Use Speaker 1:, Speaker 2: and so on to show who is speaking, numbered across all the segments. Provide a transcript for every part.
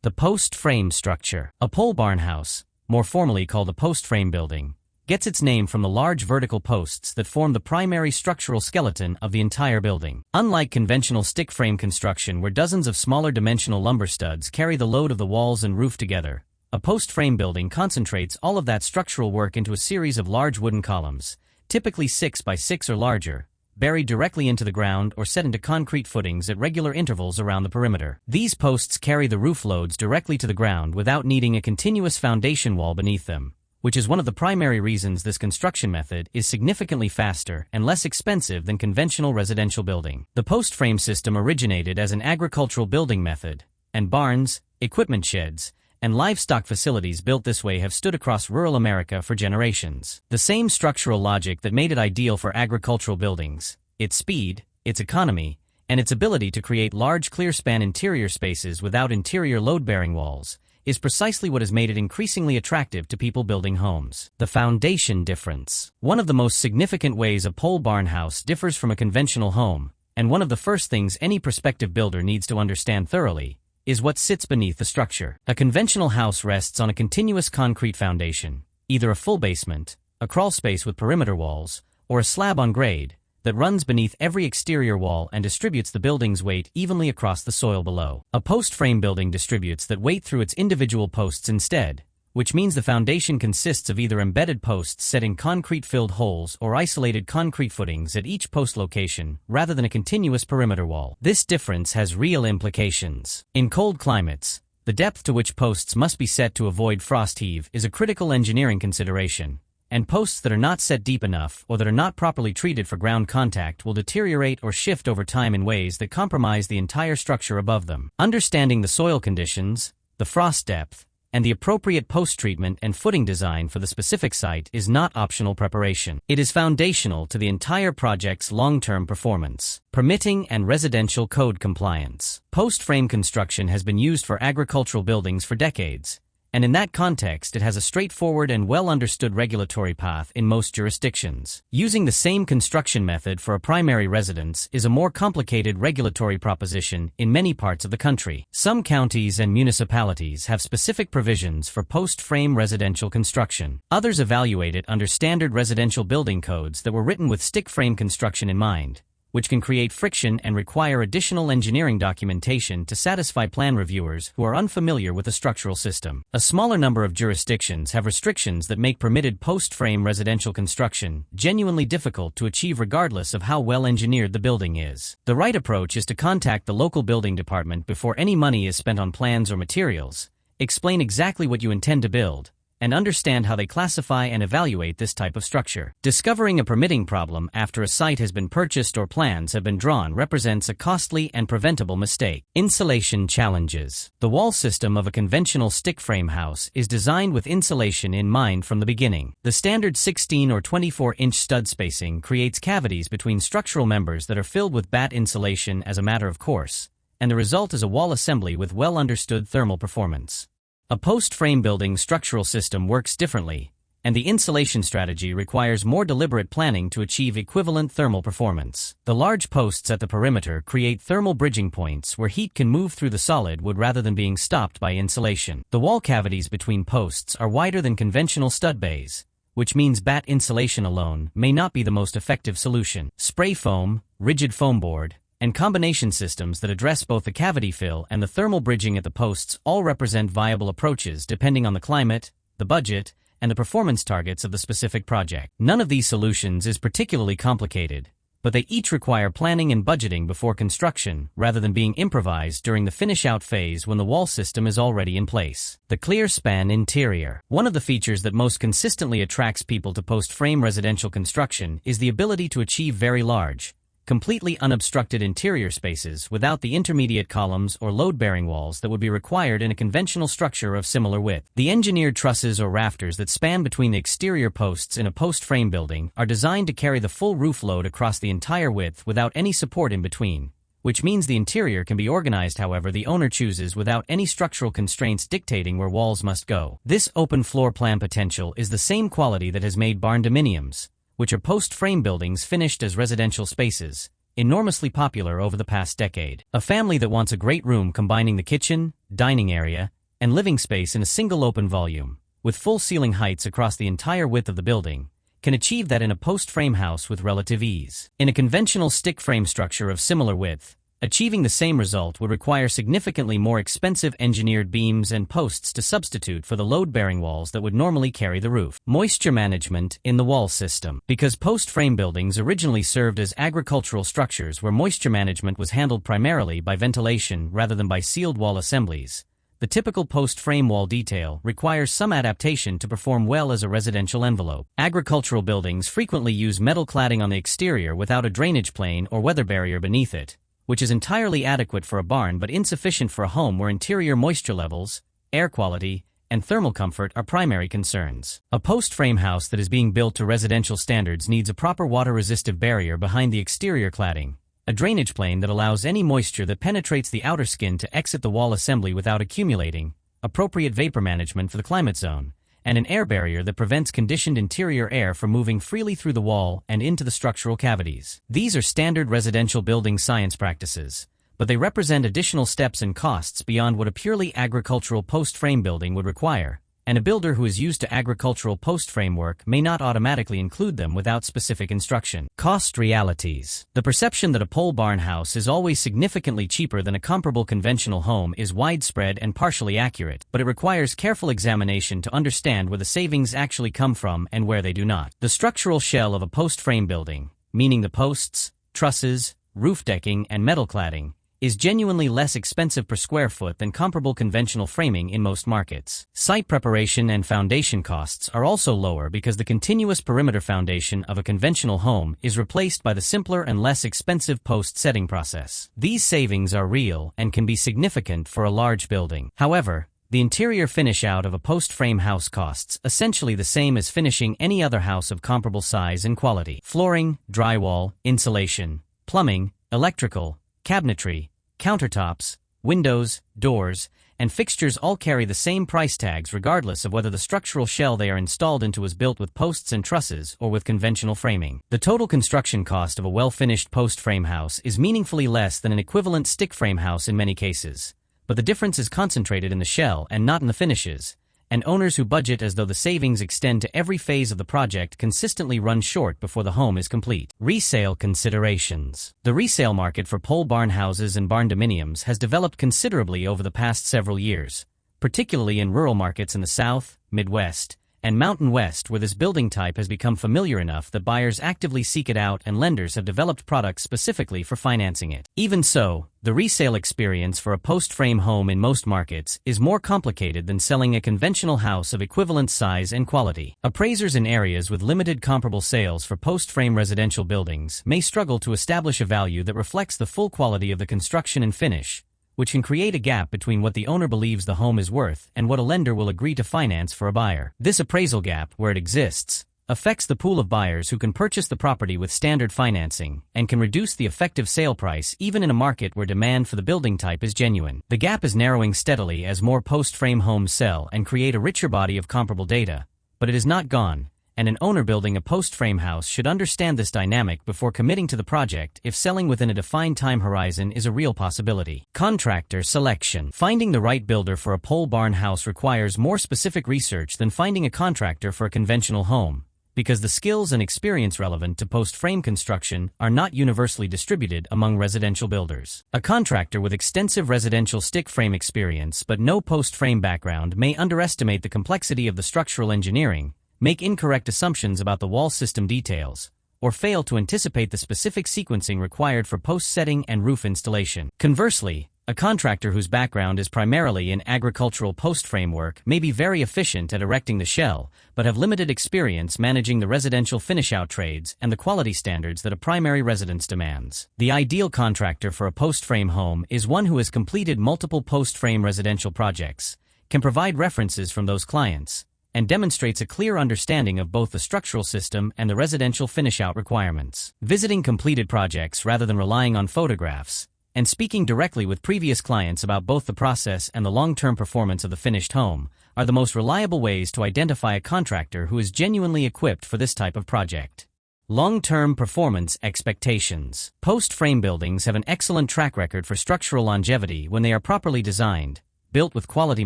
Speaker 1: The post frame structure. A pole barn house, more formally called a post frame building, gets its name from the large vertical posts that form the primary structural skeleton of the entire building. Unlike conventional stick frame construction where dozens of smaller dimensional lumber studs carry the load of the walls and roof together, a post frame building concentrates all of that structural work into a series of large wooden columns, typically 6 by 6 or larger, buried directly into the ground or set into concrete footings at regular intervals around the perimeter. These posts carry the roof loads directly to the ground without needing a continuous foundation wall beneath them, which is one of the primary reasons this construction method is significantly faster and less expensive than conventional residential building. The post frame system originated as an agricultural building method, and barns, equipment sheds, and livestock facilities built this way have stood across rural America for generations. The same structural logic that made it ideal for agricultural buildings, its speed, its economy, and its ability to create large clear-span interior spaces without interior load-bearing walls, is precisely what has made it increasingly attractive to people building homes. The foundation difference. One of the most significant ways a pole barn house differs from a conventional home, and one of the first things any prospective builder needs to understand thoroughly, is what sits beneath the structure. A conventional house rests on a continuous concrete foundation, either a full basement, a crawl space with perimeter walls, or a slab on grade, that runs beneath every exterior wall and distributes the building's weight evenly across the soil below. A post frame building distributes that weight through its individual posts instead, which means the foundation consists of either embedded posts set in concrete-filled holes or isolated concrete footings at each post location, rather than a continuous perimeter wall. This difference has real implications. In cold climates, the depth to which posts must be set to avoid frost heave is a critical engineering consideration, and posts that are not set deep enough or that are not properly treated for ground contact will deteriorate or shift over time in ways that compromise the entire structure above them. Understanding the soil conditions, the frost depth, and the appropriate post treatment and footing design for the specific site is not optional preparation. It is foundational to the entire project's long-term performance. Permitting and residential code compliance. Post-frame construction has been used for agricultural buildings for decades, and in that context it has a straightforward and well-understood regulatory path in most jurisdictions. Using the same construction method for a primary residence is a more complicated regulatory proposition in many parts of the country. Some counties and municipalities have specific provisions for post-frame residential construction. Others evaluate it under standard residential building codes that were written with stick frame construction in mind, which can create friction and require additional engineering documentation to satisfy plan reviewers who are unfamiliar with the structural system. A smaller number of jurisdictions have restrictions that make permitted post-frame residential construction genuinely difficult to achieve regardless of how well engineered the building is. The right approach is to contact the local building department before any money is spent on plans or materials, explain exactly what you intend to build, and understand how they classify and evaluate this type of structure. Discovering a permitting problem after a site has been purchased or plans have been drawn represents a costly and preventable mistake. Insulation challenges. The wall system of a conventional stick frame house is designed with insulation in mind from the beginning. The standard 16 or 24-inch stud spacing creates cavities between structural members that are filled with batt insulation as a matter of course, and the result is a wall assembly with well-understood thermal performance. A post-frame building structural system works differently, and the insulation strategy requires more deliberate planning to achieve equivalent thermal performance. The large posts at the perimeter create thermal bridging points where heat can move through the solid wood rather than being stopped by insulation. The wall cavities between posts are wider than conventional stud bays, which means batt insulation alone may not be the most effective solution. Spray foam, rigid foam board, and combination systems that address both the cavity fill and the thermal bridging at the posts all represent viable approaches depending on the climate, the budget, and the performance targets of the specific project. None of these solutions is particularly complicated, but they each require planning and budgeting before construction rather than being improvised during the finish-out phase when the wall system is already in place. The clear span interior. One of the features that most consistently attracts people to post-frame residential construction is the ability to achieve very large, completely unobstructed interior spaces without the intermediate columns or load-bearing walls that would be required in a conventional structure of similar width. The engineered trusses or rafters that span between the exterior posts in a post-frame building are designed to carry the full roof load across the entire width without any support in between, which means the interior can be organized however the owner chooses without any structural constraints dictating where walls must go. This open floor plan potential is the same quality that has made barndominiums, which are post-frame buildings finished as residential spaces, enormously popular over the past decade. A family that wants a great room combining the kitchen, dining area, and living space in a single open volume, with full ceiling heights across the entire width of the building, can achieve that in a post-frame house with relative ease. In a conventional stick frame structure of similar width, achieving the same result would require significantly more expensive engineered beams and posts to substitute for the load-bearing walls that would normally carry the roof. Moisture management in the wall system. Because post-frame buildings originally served as agricultural structures where moisture management was handled primarily by ventilation rather than by sealed wall assemblies, the typical post-frame wall detail requires some adaptation to perform well as a residential envelope. Agricultural buildings frequently use metal cladding on the exterior without a drainage plane or weather barrier beneath it, which is entirely adequate for a barn but insufficient for a home where interior moisture levels, air quality, and thermal comfort are primary concerns. A post-frame house that is being built to residential standards needs a proper water-resistive barrier behind the exterior cladding, a drainage plane that allows any moisture that penetrates the outer skin to exit the wall assembly without accumulating, appropriate vapor management for the climate zone, and an air barrier that prevents conditioned interior air from moving freely through the wall and into the structural cavities. These are standard residential building science practices, but they represent additional steps and costs beyond what a purely agricultural post-frame building would require, and a builder who is used to agricultural post-frame work may not automatically include them without specific instruction. Cost realities. The perception that a pole barn house is always significantly cheaper than a comparable conventional home is widespread and partially accurate, but it requires careful examination to understand where the savings actually come from and where they do not. The structural shell of a post-frame building, meaning the posts, trusses, roof decking, and metal cladding, is genuinely less expensive per square foot than comparable conventional framing in most markets. Site preparation and foundation costs are also lower because the continuous perimeter foundation of a conventional home is replaced by the simpler and less expensive post-setting process. These savings are real and can be significant for a large building. However, the interior finish out of a post-frame house costs essentially the same as finishing any other house of comparable size and quality. Flooring, drywall, insulation, plumbing, electrical, cabinetry, countertops, windows, doors, and fixtures all carry the same price tags regardless of whether the structural shell they are installed into was built with posts and trusses or with conventional framing. The total construction cost of a well-finished post-frame house is meaningfully less than an equivalent stick-frame house in many cases, but the difference is concentrated in the shell and not in the finishes, and owners who budget as though the savings extend to every phase of the project consistently run short before the home is complete. Resale considerations. The resale market for pole barn houses and barndominiums has developed considerably over the past several years, particularly in rural markets in the South, Midwest, and Mountain West where this building type has become familiar enough that buyers actively seek it out and lenders have developed products specifically for financing it. Even so, the resale experience for a post-frame home in most markets is more complicated than selling a conventional house of equivalent size and quality. Appraisers in areas with limited comparable sales for post-frame residential buildings may struggle to establish a value that reflects the full quality of the construction and finish, which can create a gap between what the owner believes the home is worth and what a lender will agree to finance for a buyer. This appraisal gap, where it exists, affects the pool of buyers who can purchase the property with standard financing and can reduce the effective sale price even in a market where demand for the building type is genuine. The gap is narrowing steadily as more post-frame homes sell and create a richer body of comparable data, but it is not gone, and an owner building a post-frame house should understand this dynamic before committing to the project if selling within a defined time horizon is a real possibility. Contractor selection. Finding the right builder for a pole barn house requires more specific research than finding a contractor for a conventional home, because the skills and experience relevant to post-frame construction are not universally distributed among residential builders. A contractor with extensive residential stick frame experience but no post-frame background may underestimate the complexity of the structural engineering, make incorrect assumptions about the wall system details, or fail to anticipate the specific sequencing required for post-setting and roof installation. Conversely, a contractor whose background is primarily in agricultural post-frame work may be very efficient at erecting the shell, but have limited experience managing the residential finish-out trades and the quality standards that a primary residence demands. The ideal contractor for a post-frame home is one who has completed multiple post-frame residential projects, can provide references from those clients, and demonstrates a clear understanding of both the structural system and the residential finish-out requirements. Visiting completed projects rather than relying on photographs, and speaking directly with previous clients about both the process and the long-term performance of the finished home, are the most reliable ways to identify a contractor who is genuinely equipped for this type of project. Long-term performance expectations. Post-frame buildings have an excellent track record for structural longevity when they are properly designed, built with quality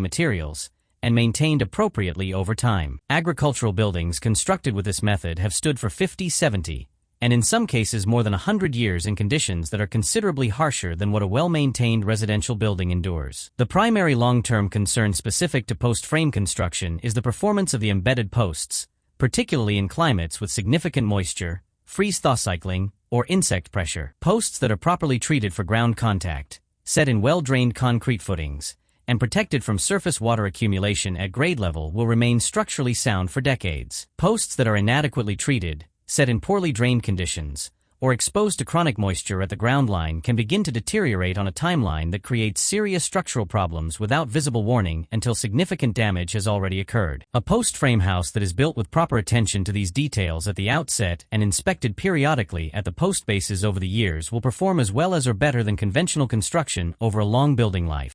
Speaker 1: materials, and maintained appropriately over time. Agricultural buildings constructed with this method have stood for 50, 70, and in some cases more than 100 years in conditions that are considerably harsher than what a well-maintained residential building endures. The primary long-term concern specific to post frame construction is the performance of the embedded posts, particularly in climates with significant moisture, freeze-thaw cycling, or insect pressure. Posts that are properly treated for ground contact, set in well-drained concrete footings, and protected from surface water accumulation at grade level will remain structurally sound for decades. Posts that are inadequately treated, set in poorly drained conditions, or exposed to chronic moisture at the ground line can begin to deteriorate on a timeline that creates serious structural problems without visible warning until significant damage has already occurred. A post frame house that is built with proper attention to these details at the outset and inspected periodically at the post bases over the years will perform as well as or better than conventional construction over a long building life.